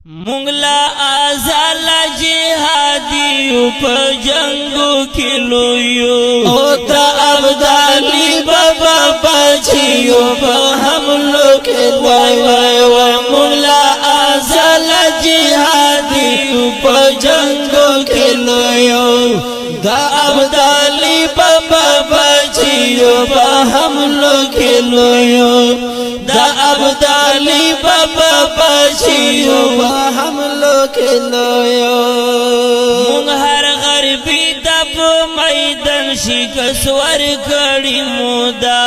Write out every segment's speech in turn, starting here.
مونگلا آزال جهادیو پا جنگو کلویو او تا ابدالی بابا بچیو پا حملو کلویو مونگلا آزال جهادیو پا جنگو کلویو دا ابدالی بابا بچیو پا حملو کلویو دا ابدالی بابا بچیو پا حملو کلویو مونگ ہر غربی دب میدن شکس ورکڑی مودا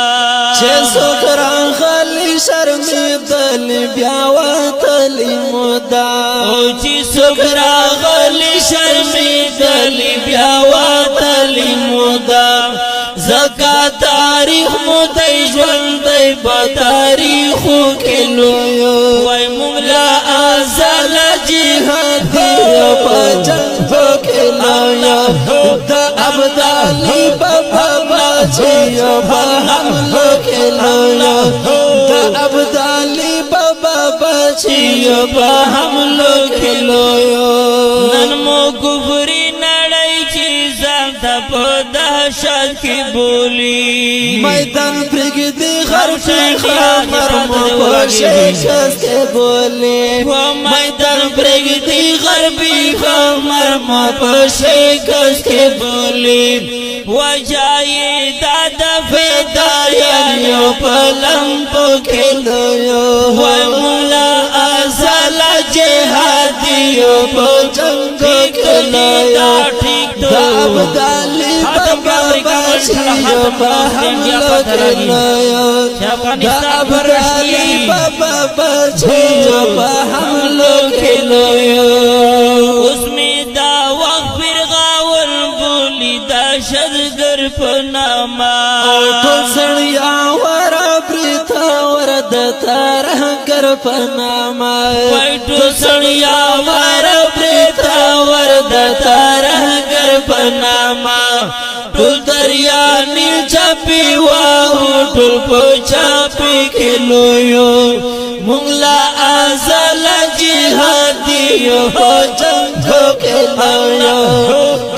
چه سکران خالی شرمی دل بیاواتلی مودا او چی سکران خالی شرمی دل بیاواتلی مودا زکا تاریخ مدی جوندی با تاریخو کلویو وی مغلا آزال جهادیو با جنگو کلویو دا ابدالی بابا بچیو با حملو کلویو دا ابدالی بابا بچیو با حملو کلویو ننمو کفری نڑی چیزان تا پدہشت کی بولی میدان پرگدی غرفی خامر مپاشی کس کے بولی میدان پرگدی غربی خامر مپاشی کس کے بولی وجائی دادا فیدایانیو پلمپو کھلویو ومولا آزال جہادیو پو جنگو کھلویو دا ابدالی بابا بچیو پا حملو کھلویو دا ابدالی بابا بچیو پا حملو کھلویو اس میں دا وقت پر غاول بولی دا شدگر پناما تو سڑیا ورا پریتا ورد تارہ گر پناما تو سڑیا ورا پریتا ورد تارہ گر پناما ٹول دریا نیل چاپی واہو ٹول پو چاپی کھلویو مغلا آزال جہادیو ہو جنگو کھلویو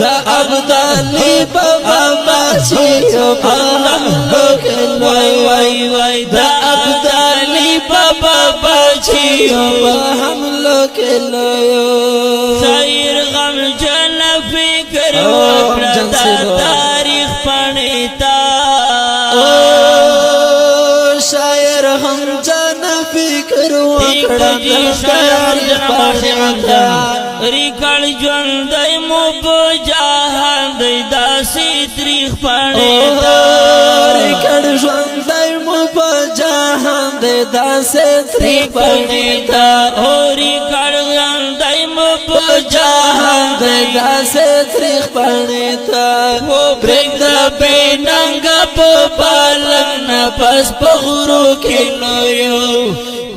دا ابدالی بابا بچیو پا حملو کھلویو دا ابدالی بابا بچیو پا حملو کھلویو شاعر غم جن فکر وکرتا تاریخ پڑھتا شاعر غم جن فکر وکرتا تاریخ پڑھتا ریکڑ جوندی مبجاہندی داسی تریخ پڑھتا ریکڑ جوندی مبجاہندی داسی تریخ پڑھتا ریکڑ جوندی مبجاہندی داسی تریخ پڑھتا برگدہ بے ننگا پالن پس پغرو کھلویو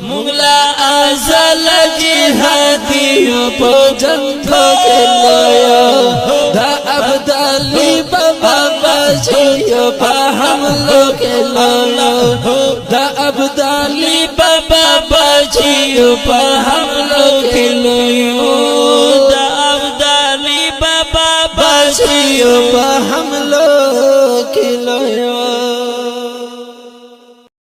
مغلا آزال جہادیو پو جنگو کھلویو دا ابدالی بابا بچیو پا حملو کھلویو دا ابدالی بابا بچیو پا حملو کھلویو دا ابدالی بابا بچیو پا